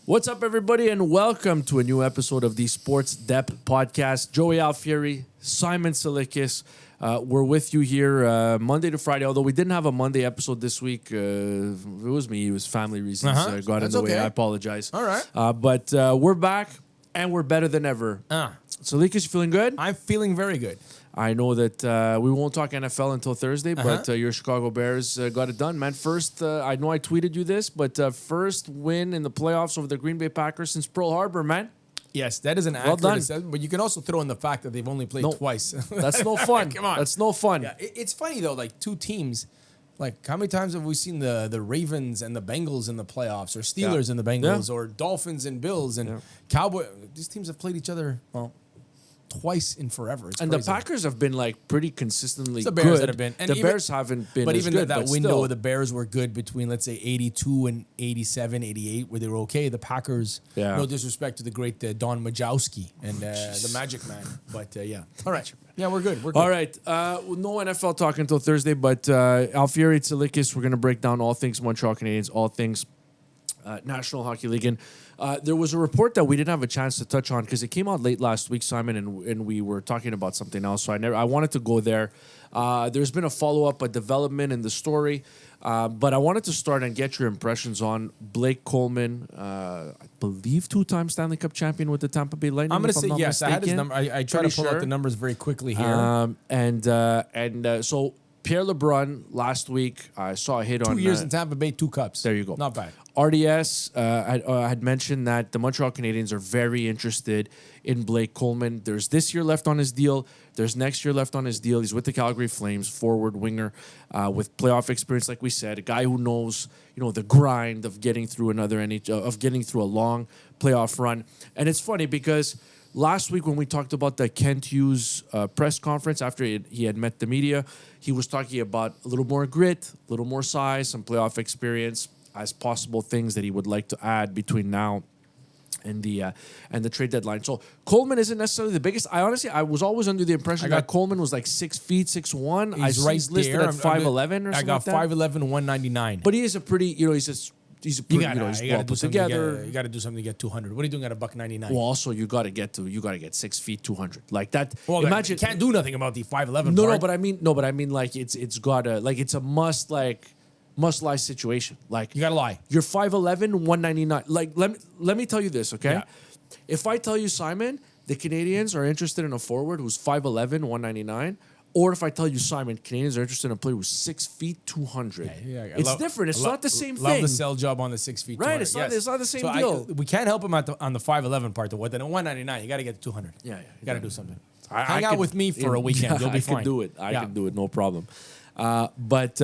What's up, everybody, and welcome to a new episode of the Sports Dép Podcast. Joey Alfieri, Simon Tsalikis. We're with you here Monday to Friday, although we didn't have a Monday episode this week. It was me. It was family reasons got in the way. I apologize. All right. But we're back, and we're better than ever. Tsalikis, you feeling good? I'm feeling very good. I know that we won't talk NFL until Thursday, but your Chicago Bears got it done, man. First, I know I tweeted you this, but first win in the playoffs over the Green Bay Packers since Pearl Harbor, man. Yes, that is an accurate assessment, but you can also throw in the fact that they've only played twice. That's no fun. Come on. That's no fun. Yeah, it's funny, though, like two teams. Like, how many times have we seen the Ravens and the Bengals in the playoffs, or Steelers and the Bengals, or Dolphins and Bills and Cowboys? These teams have played each other, twice in forever. It's and crazy. The Packers have been like pretty consistently it's the Bears good. that have been. And the Bears haven't been but as even good, that but window still. where the Bears were good between, let's say, 82 and 87, 88, where they were okay. The Packers, no disrespect to the great Don Majkowski and the Magic Man. But, yeah. All right. Yeah, we're good. We're good. All right. No NFL talk until Thursday, but Alfieri, Tsalikis, we're going to break down all things Montreal Canadiens, all things National Hockey League. And there was a report that we didn't have a chance to touch on because it came out late last week, Simon, and we were talking about something else. So I wanted to go there. There's been a follow-up, a development in the story. But I wanted to start and get your impressions on Blake Coleman, I believe two-time Stanley Cup champion with the Tampa Bay Lightning. I'm going to say yes. Mistaken. I had his number. I tried to pull out the numbers very quickly here. So Pierre LeBrun last week, I saw a hit 2 on... 2 years in Tampa Bay, 2 cups. There you go. Not bad. RDS had mentioned that the Montreal Canadiens are very interested in Blake Coleman. There's this year left on his deal. There's next year left on his deal. He's with the Calgary Flames, forward winger with playoff experience, like we said, a guy who knows, the grind of getting through getting through a long playoff run. And it's funny because last week when we talked about the Kent Hughes press conference after he had met the media, he was talking about a little more grit, a little more size, some playoff experience as possible things that he would like to add between now and the trade deadline. So Coleman isn't necessarily the biggest. I was always under the impression that Coleman was like 6 feet, 6'1". He's listed at 5'11" or something like that. I got 5'11", 199. But he is a pretty, he's pretty, he's well put together. You got to do something to get 200. What are you doing at $199? Well, also you got to get 6 feet, 200 like that. Well, imagine you can't do nothing about the 5'11". No, but I mean like it's gotta, like it's a must lie situation. Like you gotta lie. You're 5'11", 199. Like let me tell you this, okay? Yeah. If I tell you, Simon, the Canadians are interested in a forward who's 5'11", 199. Or if I tell you, Simon, Canadians are interested in a player who's 6 feet, 200. It's different. It's not the same thing. Love the sell job on the 6 feet, 200. Right, it's not the same deal. We can't help him on the 5'11" part. Then at 199, you got to get to 200. Yeah. You got to do something. Hang out with me for a weekend. You'll be fine. I can do it. No problem. But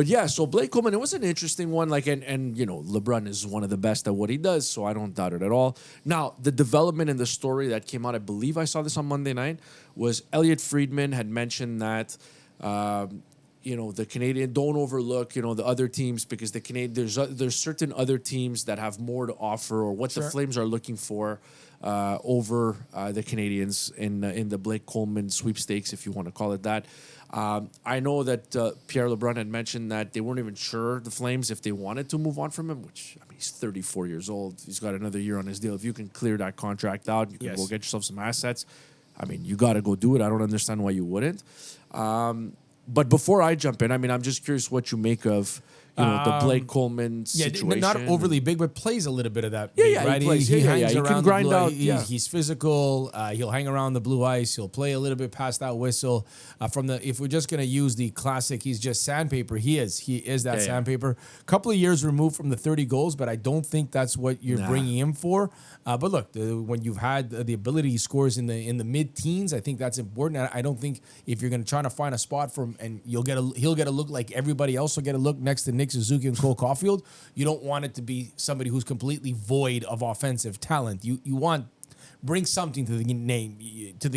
yeah, so Blake Coleman, it was an interesting one. Like, and LeBrun is one of the best at what he does, so I don't doubt it at all. Now, the development in the story that came out, I believe I saw this on Monday night, was Elliot Friedman had mentioned that, the Canadian don't overlook, the other teams because the Canadian there's certain other teams that have more to offer or what the Flames are looking for over the Canadians in the Blake Coleman sweepstakes, if you want to call it that. I know that Pierre LeBrun had mentioned that they weren't even sure, the Flames, if they wanted to move on from him, which, he's 34 years old. He's got another year on his deal. If you can clear that contract out, you can go get yourself some assets. You got to go do it. I don't understand why you wouldn't. But before I jump in, I'm just curious what you make of the Blake Coleman situation. Not overly big, but plays a little bit of that. Right? He plays. He hangs around. He can grind out. He's physical. He'll hang around the blue ice. He'll play a little bit past that whistle. If we're just going to use the classic, he's just sandpaper. He is that sandpaper. Couple of years removed from the 30 goals, but I don't think that's what you're bringing him for. But look, when you've had the ability, he scores in the mid-teens. I think that's important. I don't think if you're going to try to find a spot for him, and he'll get a look like everybody else will get a look next to Nick Suzuki and Cole Caulfield. You don't want it to be somebody who's completely void of offensive talent. You want bring something to the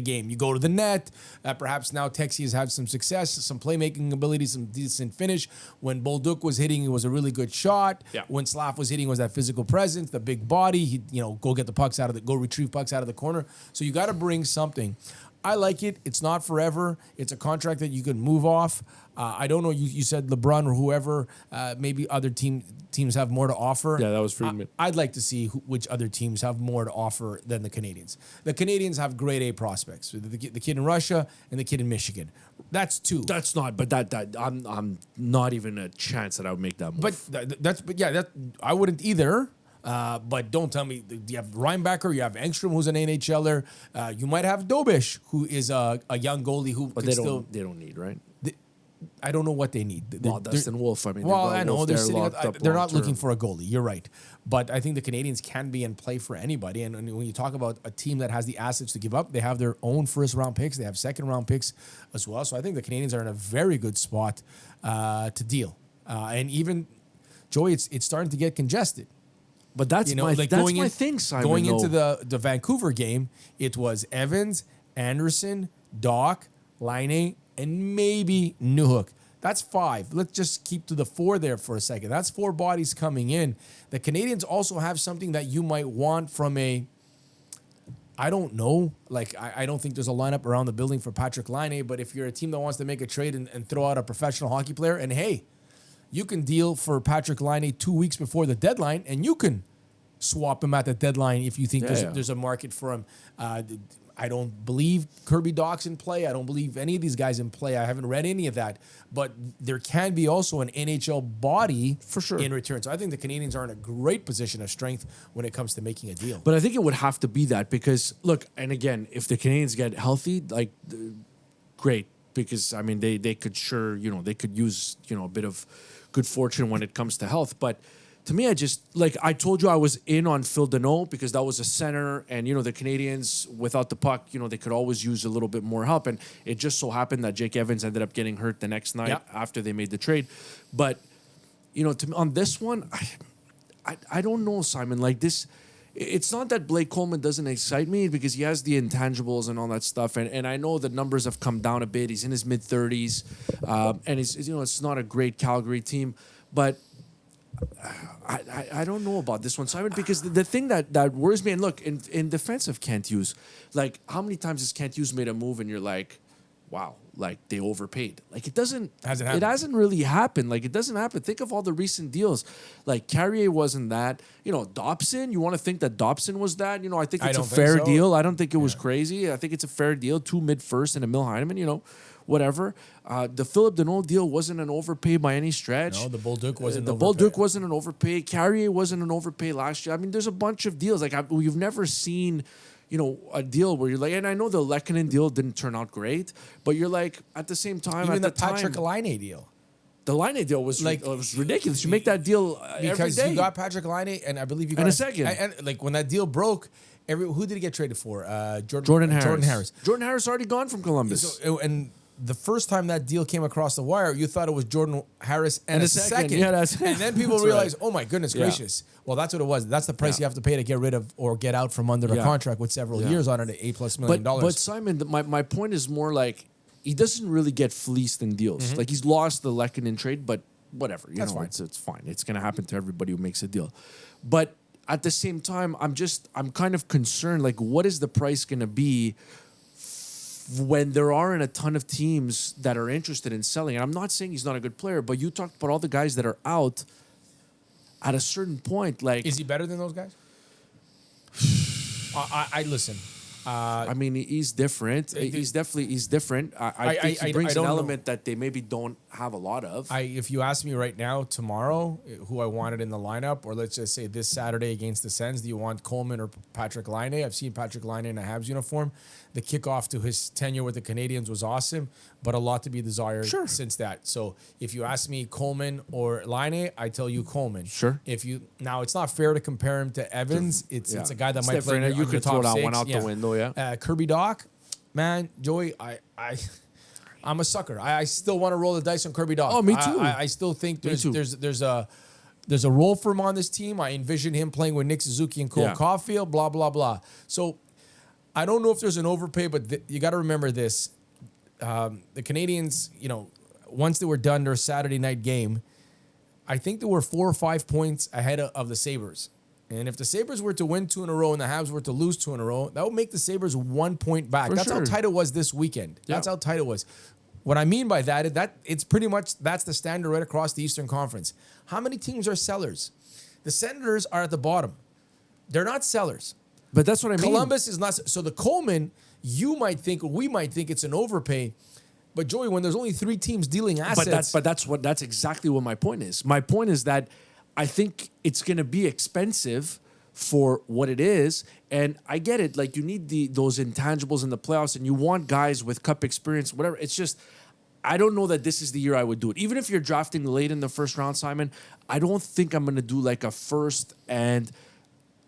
game. You go to the net. Perhaps now Texie has had some success, some playmaking ability, some decent finish. When Bolduc was hitting, it was a really good shot. Yeah. When Slav was hitting, it was that physical presence, the big body. He, go get the pucks go retrieve pucks out of the corner. So you got to bring something. I like it. It's not forever. It's a contract that you can move off. I don't know. You said LeBron or whoever. Maybe other teams have more to offer. Yeah, that was Friedman. I'd like to see which other teams have more to offer than the Canadians. The Canadians have grade A prospects. The kid in Russia and the kid in Michigan. That's two. That's not. But that I'm not even a chance that I would make that move. But I wouldn't either. But don't tell me you have Reinbacher, you have Engstrom, who's an NHLer. You might have Dobish, who is a young goalie who. But they don't need, right? I don't know what they need. Dustin Wolf. I mean, I know they're they're not looking for a goalie. You're right, but I think the Canadians can be in play for anybody. And when you talk about a team that has the assets to give up, they have their own first round picks. They have second round picks as well. So I think the Canadians are in a very good spot to deal. And even Joey, it's starting to get congested. But that's my thing, Simon. Going into the Vancouver game, it was Evans, Anderson, Doc, Laine, and maybe Newhook. That's 5. Let's just keep to the 4 there for a second. That's 4 bodies coming in. The Canadians also have something that you might want from I don't know. Like, I don't think there's a lineup around the building for Patrick Laine, but if you're a team that wants to make a trade and throw out a professional hockey player, and hey, you can deal for Patrick Laine 2 weeks before the deadline, and you can swap him at the deadline if you think there's a market for him. I don't believe Kirby Dach's in play. I don't believe any of these guys in play. I haven't read any of that. But there can be also an NHL body for sure in return. So I think the Canadians are in a great position of strength when it comes to making a deal. But I think it would have to be that because, look, and again, if the Canadians get healthy, like, great. Because, I mean, they could they could use, a bit of good fortune when it comes to health. But to me, I told you I was in on Phil Deneau because that was a center. And, the Canadians, without the puck, they could always use a little bit more help. And it just so happened that Jake Evans ended up getting hurt the next night after they made the trade. But, to me, on this one, I don't know, Simon. Like this, it's not that Blake Coleman doesn't excite me because he has the intangibles and all that stuff. And I know the numbers have come down a bit. He's in his mid-30s. And it's not a great Calgary team. But I don't know about this one, Simon, because the thing that worries me, and look, in defense of Kent Hughes, like, how many times has Kent Hughes made a move and you're like, wow, like, they overpaid? Like, it hasn't really happened. Like, it doesn't happen. Think of all the recent deals. Like, Carrier wasn't that. Dobson, you want to think that Dobson was that? I think it's a fair deal. I don't think it was crazy. I think it's a fair deal. 2 mid-first and a Emil Heineman, whatever. The Philip Deneau deal wasn't an overpay by any stretch. No, the Bolduc wasn't an overpay. The Bolduc wasn't an overpay. Carrier wasn't an overpay last year. I mean, there's a bunch of deals. Like, you've never seen, a deal where you're like, and I know the Lehkonen deal didn't turn out great, but you're like, at the same time, even the Patrick Laine deal. The Laine deal was was ridiculous. You make that deal because every day. You got Patrick Laine, and I believe you got in a second. And like when that deal broke, who did he get traded for? Jordan Harris. Jordan Harris already gone from Columbus. And the first time that deal came across the wire, you thought it was Jordan Harris and a second. Yeah, and then people realized, oh my goodness gracious. Well, that's what it was. That's the price you have to pay to get rid of or get out from under a contract with several years on it at $8+ million. But Simon, my point is more like he doesn't really get fleeced in deals. Mm-hmm. Like, he's lost the Lehkonen trade, but whatever. That's fine. It's fine. It's going to happen to everybody who makes a deal. But at the same time, I'm kind of concerned. Like, what is the price going to be when there aren't a ton of teams that are interested in selling? And I'm not saying he's not a good player, but you talked about all the guys that are out. At a certain point, like, is he better than those guys? I listen. I mean, he's different. He's different. I think he brings an element that they maybe don't have a lot of. If you ask me right now, tomorrow, who I wanted in the lineup, or let's just say this Saturday against the Sens, do you want Coleman or Patrick Laine? I've seen Patrick Laine in a Habs uniform. The kickoff to his tenure with the Canadians was awesome, but a lot to be desired since that. So if you ask me Coleman or Laine, I tell you Coleman. Sure. Now it's not fair to compare him to Evans. It's a guy that might play. You could throw that one out the window. Yeah. Kirby Dach, man, Joey, I'm a sucker. I still want to roll the dice on Kirby Dach. Oh, me too. I still think there's a role for him on this team. I envision him playing with Nick Suzuki and Cole Caulfield. Blah blah blah. So I don't know if there's an overpay, but you got to remember this: the Canadians, once they were done their Saturday night game, I think they were 4 or 5 points ahead of the Sabres. And if the Sabres were to win 2 in a row and the Habs were to lose 2 in a row, that would make the Sabres 1 point back. That's how tight it was this weekend. That's how tight it was. What I mean by that is that it's pretty much that's the standard right across the Eastern Conference. How many teams are sellers? The Senators are at the bottom. They're not sellers. But that's what I mean. Columbus is not. So the Coleman, you might think, or we might think it's an overpay. But Joey, when there's only 3 teams dealing assets. But that's exactly what my point is. My point is that I think it's going to be expensive for what it is. And I get it. Like, you need those intangibles in the playoffs, and you want guys with cup experience, whatever. It's just, I don't know that this is the year I would do it. Even if you're drafting late in the first round, Simon, I don't think I'm going to do like a first and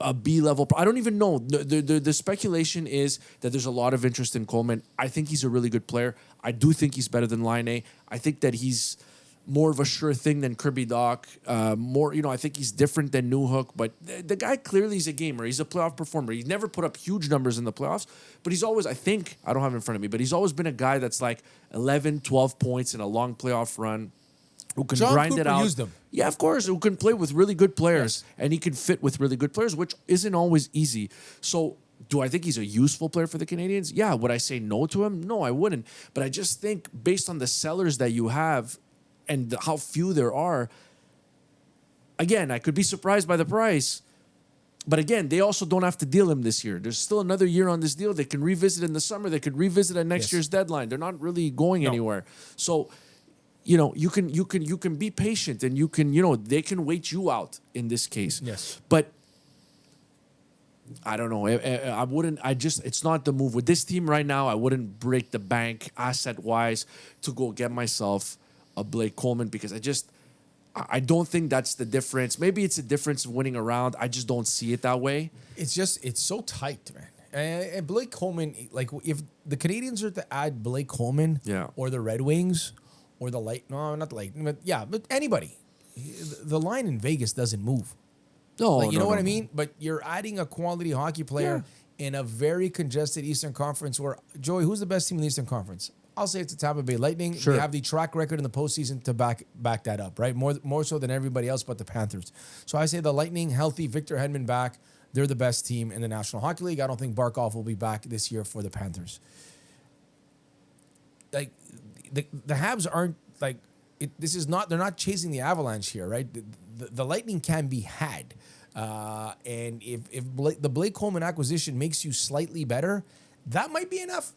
a B-level. I don't even know. The speculation is that there's a lot of interest in Coleman. I think he's a really good player. I do think he's better than Laine. I think that he's more of a sure thing than Kirby Dach. I think he's different than Newhook, but the guy clearly is a gamer. He's a playoff performer. He's never put up huge numbers in the playoffs, but he's always, I don't have it in front of me, but he's always been a guy that's like 11, 12 points in a long playoff run, who can John grind Cooper it out. used him. Yeah, of course, who can play with really good players, and he can fit with really good players, which isn't always easy. So do I think he's a useful player for the Canadians? Yeah. Would I say no to him? No, I wouldn't. But I just think based on the sellers that you have, and how few there are, again, I could be surprised by the price. But again, they also don't have to deal him this year. There's still another year on this deal. They can revisit in the summer. They could revisit at next year's deadline. They're not really going anywhere. So, you can be patient, and they can wait you out in this case. Yes. But I don't know. I wouldn't. It's not the move with this team right now. I wouldn't break the bank asset wise to go get myself a Blake Coleman, because I don't think that's the difference. Maybe it's a difference of winning a round. I just don't see it that way. It's so tight, man. And Blake Coleman, like, if the Canadians are to add Blake Coleman, or the Red Wings, or but anybody, the line in Vegas doesn't move. No, what I mean? But you're adding a quality hockey player in a very congested Eastern Conference where, Joey, who's the best team in the Eastern Conference? I'll say it's the Tampa Bay Lightning. Sure. They have the track record in the postseason to back that up, right? More so than everybody else but the Panthers. So I say the Lightning, healthy, Victor Hedman back, they're the best team in the National Hockey League. I don't think Barkov will be back this year for the Panthers. Like, the Habs aren't, like, they're not chasing the Avalanche here, right? The Lightning can be had. And if the Blake Coleman acquisition makes you slightly better, that might be enough.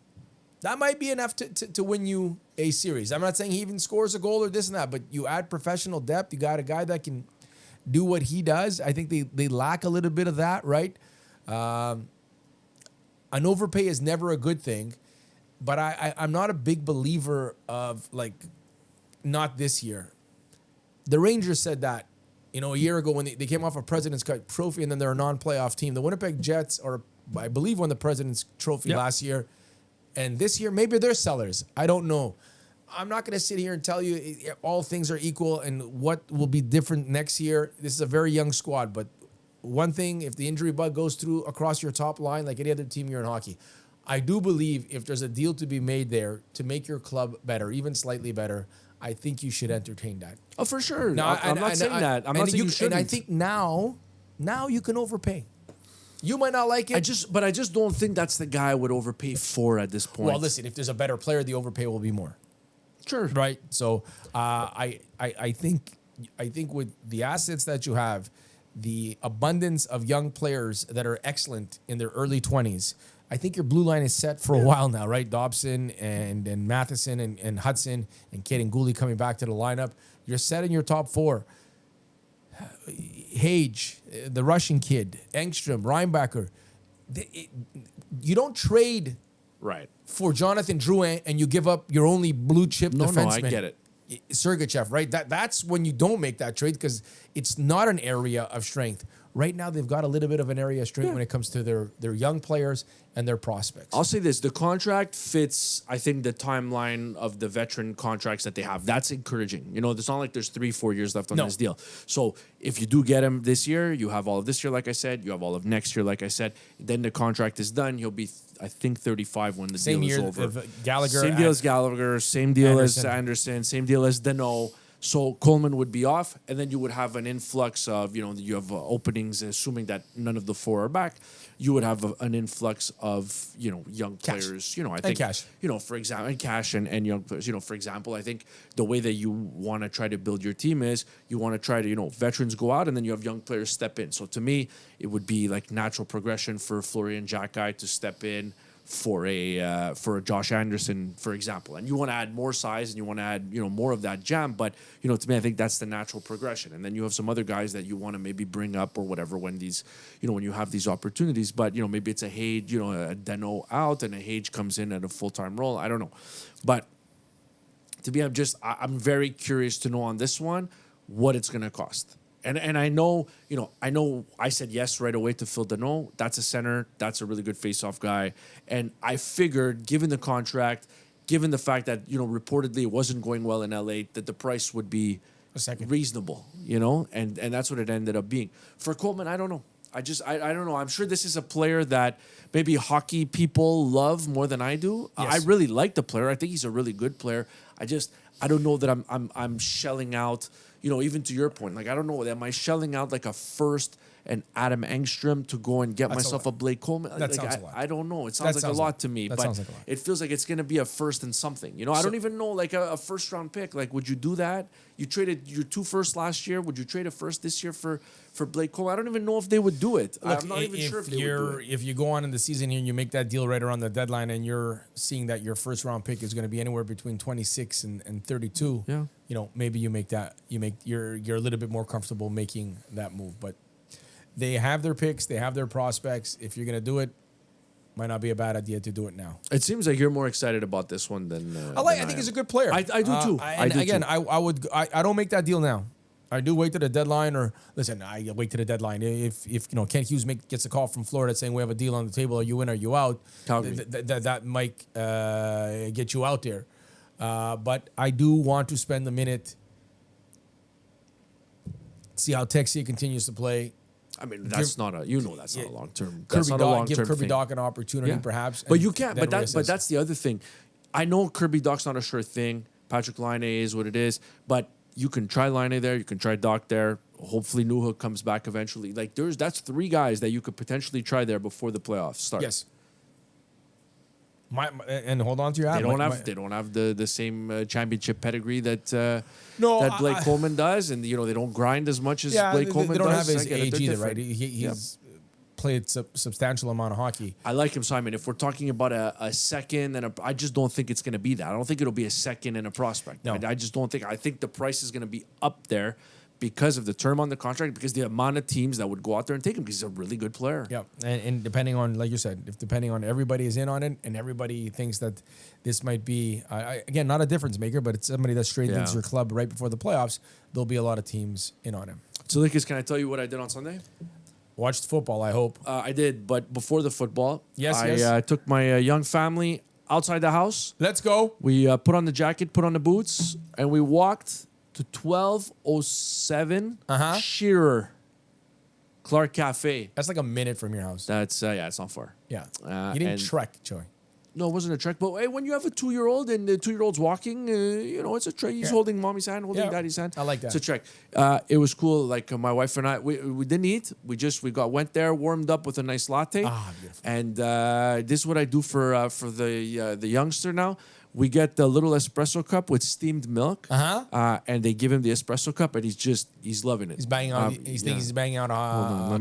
That might be enough to win you a series. I'm not saying he even scores a goal or this and that, but you add professional depth. You got a guy that can do what he does. I think they lack a little bit of that, right? An overpay is never a good thing, but I'm not a big believer of, like, not this year. The Rangers said that, a year ago when they came off a President's Cup trophy, and then they're a non-playoff team. The Winnipeg Jets I believe, won the President's Trophy last year. And this year, maybe they're sellers. I don't know. I'm not going to sit here and tell you all things are equal and what will be different next year. This is a very young squad. But one thing, if the injury bug goes through across your top line, like any other team here in hockey, I do believe if there's a deal to be made there to make your club better, even slightly better, I think you should entertain that. Oh, for sure. No, I'm not saying that. I'm not saying you shouldn't. And I think now you can overpay. You might not like it. But I just don't think that's the guy I would overpay for at this point. Well, listen, if there's a better player, the overpay will be more. Sure. Right. So I think with the assets that you have, the abundance of young players that are excellent in their early 20s, I think your blue line is set for a while now, right? Dobson and Matheson and Hudson and Kaden Gooley coming back to the lineup. You're set in your top four. Hage, the Russian kid, Engstrom, Reinbacher. You don't trade for Jonathan Drouin and you give up your only blue chip defenseman. No, I get it. Sergachev, right? That's when you don't make that trade because it's not an area of strength. Right now, they've got a little bit of an area of strength when it comes to their young players and their prospects. I'll say this. The contract fits, I think, the timeline of the veteran contracts that they have. That's encouraging. It's not like there's 3-4 years left on this deal. So if you do get him this year, you have all of this year, like I said. You have all of next year, like I said. Then the contract is done. He'll be, I think, 35 when the deal is over. Gallagher. Same deal as Gallagher. Same deal as Anderson. Same deal as Deneau. So Coleman would be off, and then you would have an influx of, you have openings, assuming that none of the four are back. You would have an influx of, young players. I think, cash. For example, and cash and young players. For example, I think the way that you want to try to build your team is you want to try to, veterans go out, and then you have young players step in. So to me, it would be like natural progression for Florian Xhekaj to step in for a Josh Anderson, for example, and you want to add more size and you want to add more of that jam, but to me I think that's the natural progression, and then you have some other guys that you want to maybe bring up or whatever when these when you have these opportunities, but maybe it's a Hage, a Deno out and a Hage comes in at a full-time role. I don't know, but to me I'm very curious to know on this one what it's going to cost. And I know, I said yes right away to Phil Danault. That's a center. That's a really good face-off guy. And I figured, given the contract, given the fact that, reportedly it wasn't going well in LA, that the price would be reasonable, and that's what it ended up being. For Coleman, I don't know. I don't know. I'm sure this is a player that maybe hockey people love more than I do. Yes. I really like the player. I think he's a really good player. I don't know that I'm shelling out, even to your point. Like, I don't know, am I shelling out like a first and Adam Engstrom to go and get myself a Blake Coleman? That sounds a lot. I don't know. It sounds like a lot to me, but it feels like it's going to be a first and something. I don't even know, like a first round pick. Like, would you do that? You traded your 2 firsts last year. Would you trade a first this year for Blake Coleman? I don't even know if they would do it. Look, I'm not even sure if they would do it. If you go on in the season here and you make that deal right around the deadline and you're seeing that your first round pick is going to be anywhere between 26 and 32, maybe you're a little bit more comfortable making that move. But they have their picks, they have their prospects. If you're going to do it, might not be a bad idea to do it now. It seems like you're more excited about this one than I think he's a good player. I do too. I don't make that deal now. I do wait to the deadline, or listen, I wait to the deadline. If Kent Hughes gets a call from Florida saying we have a deal on the table, are you in, are you out? That might get you out there. But I do want to spend the minute, see how Texier continues to play. I mean, that's not a long term. Give Kirby Dach an opportunity, perhaps. But you can't. But that's the other thing. I know Kirby Dach's not a sure thing. Patrick Laine is what it is. But you can try Laine there. You can try Dach there. Hopefully, Newhook comes back eventually. Like that's 3 guys that you could potentially try there before the playoffs start. Yes. And hold on to your hat. They don't have the same championship pedigree that Blake Coleman does, and they don't grind as much as Blake Coleman does. They don't have his age either, right? He's played substantial amount of hockey. I like him, Simon. If we're talking about a second I just don't think it's going to be that. I don't think it'll be a second and a prospect. No. I just don't think. I think the price is going to be up there because of the term on the contract, because the amount of teams that would go out there and take him, because he's a really good player. Yeah, and depending on, like you said, depending on everybody is in on it and everybody thinks that this might be, again, not a difference maker, but it's somebody that strengthens your club right before the playoffs, there'll be a lot of teams in on him. Tsalikis, can I tell you what I did on Sunday? Watched football, I hope. I did, but before the football, I took my young family outside the house. Let's go. We put on the jacket, put on the boots, and we walked to 1207 Shearer Clark Cafe. That's like a minute from your house. That's it's not far. Yeah. You didn't trek, Joey. No, it wasn't a trek. But hey, when you have a 2-year-old and the 2-year-old's walking, it's a trek. He's holding mommy's hand, holding daddy's hand. I like that. It's a trek. It was cool. Like my wife and I, we didn't eat. We went there, warmed up with a nice latte. Beautiful. And this is what I do for the youngster now. We get the little espresso cup with steamed milk, and they give him the espresso cup, and he's loving it. He's banging out. He's banging out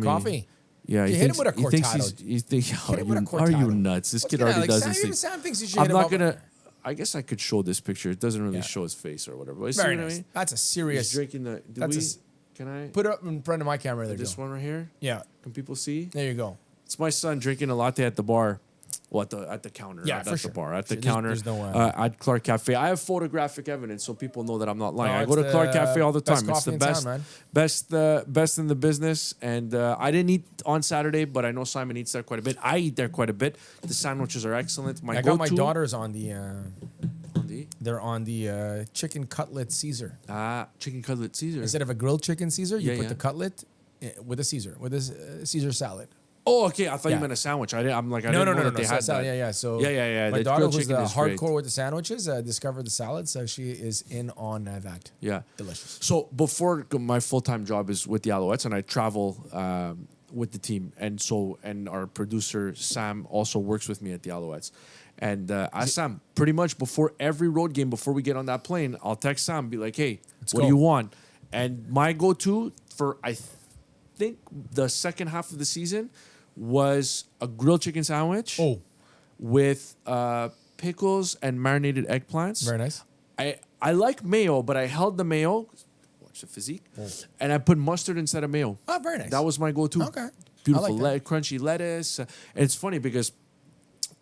coffee. Yeah, hit him with a cortado. Are you nuts? This kid already does this thing. Sam thinks you should I'm not gonna. I guess I could show this picture. It doesn't really show his face or whatever. But very nice. That's a serious. He's drinking the. Can I put it up in front of my camera? There, this one right here. Yeah. Can people see? There you go. It's my son drinking a latte at the bar. Well, at the counter. Yeah, not for at sure. the bar. At the counter. There's no at Clark Cafe. I have photographic evidence, so people know that I'm not lying. I go to Clark Cafe all the time. It's the best in the business. And I didn't eat on Saturday, but I know Simon eats there quite a bit. I eat there quite a bit. The sandwiches are excellent. I got my daughters on the. They're on the chicken cutlet Caesar. Chicken cutlet Caesar. Instead of a grilled chicken Caesar, you put the cutlet with a Caesar, with a Caesar salad. Oh, okay. I thought you Yeah. meant a sandwich. I'm like, I No, didn't know no. that they had that. Yeah. So Yeah. my The daughter, grilled who's chicken the is great. hardcore with the sandwiches, discovered the salad, so she is in on that. Yeah. Delicious. So before my full-time job is with the Alouettes, and I travel with the team, and our producer Sam also works with me at the Alouettes. And I Sam, pretty much before every road game, before we get on that plane, I'll text Sam, be like, "Hey, what do go. you want?" And my go-to for I think the second half of the season was a grilled chicken sandwich Oh, with pickles and marinated eggplants. very nice. I like mayo, but I held the mayo. Watch the physique, and I put mustard instead of mayo. Oh, very nice. That was my go-to. Okay. Beautiful, I like crunchy lettuce. And it's funny because,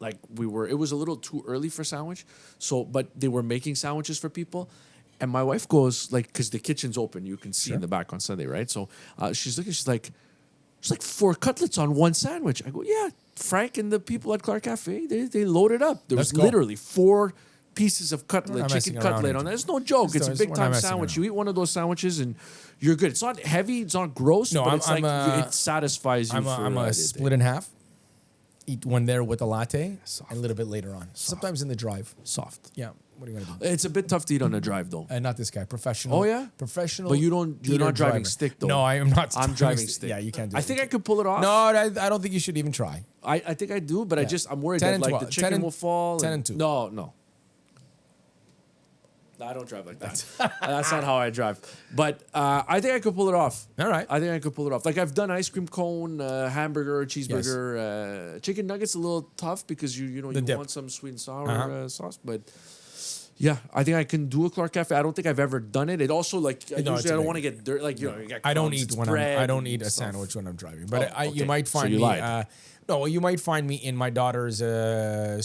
like, it was a little too early for sandwich. So, but they were making sandwiches for people. And my wife goes, like, because the kitchen's open, you can see in the back on Sunday, right? So she's looking, she's like, there's like 4 cutlets on one sandwich. I go, yeah, Frank and the people at Clark Cafe, they loaded up. There was Let's go. literally 4 pieces of cutlet, not chicken messing around cutlet here. on that. It's no joke. It's a We're big not time messing sandwich. around. You eat one of those sandwiches and you're good. It's not heavy. It's not gross. No, but I'm- it's like I'm, it satisfies you. I'm a split in half. Eat one there with a latte, and a little bit later on. Sometimes in the drive. soft. Yeah. What are you gonna do? It's a bit tough to eat on the drive though. Not this guy. Professional. Oh, yeah? Professional. But you're eater not driving driver. stick though. No, I am not. I'm driving stick. Yeah, you can't do I it. think I could pull it off. No, I don't think you should even try. I think I do, but I I'm worried 10 that and like 12. the chicken 10 and- will fall. 10 and 2. No. No, I don't drive like that. That's not how I drive. But I think I could pull it off. All right. I think I could pull it off. Like I've done ice cream cone, hamburger, cheeseburger, chicken nuggets. A little tough because you dip. want some sweet and sour sauce. But yeah, I think I can do a Clark Cafe. I don't think I've ever done it. It also like it's usually I a don't big- want to get dirt. Like you get I don't crumbs, eat it's when bread I don't and eat a stuff. sandwich when I'm driving. But Oh, you okay. might So find you me. lied. No, you might find me in my daughter's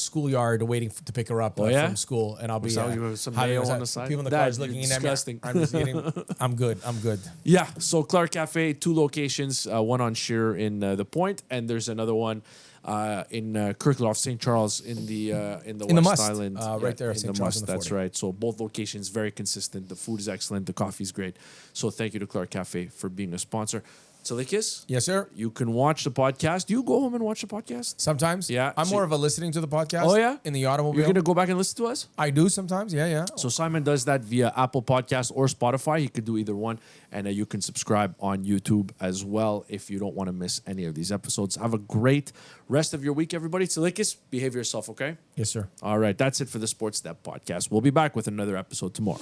schoolyard waiting to pick her up yeah? from school, and I'll be that you have some having mayo a- on the side? People in the That- cars you're looking disgusting. at me. I'm just eating. I'm good. I'm good. Yeah, so Clark Cafe, 2 locations, one on Shearer in the Point, and there's another one in Kirkland off St. Charles in the West Must, Island, right there, in St. the Charles Must. in the That's 40. right. So both locations very consistent. The food is excellent. The coffee's great. So thank you to Clark Cafe for being a sponsor. Tsalikis, Yes, sir. you can watch the podcast. Do you go home and watch the podcast? Sometimes. Yeah, I'm so- more of a listening to the podcast. Oh, yeah? In the automobile. You're gonna go back and listen to us. I do sometimes. Yeah. So Simon does that via Apple Podcast or Spotify. He could do either one, and you can subscribe on YouTube as well if you don't want to miss any of these episodes. Have a great rest of your week, everybody. Tsalikis, behave yourself, okay? Yes, sir. All right, that's it for the Sports Dép Podcast. We'll be back with another episode tomorrow.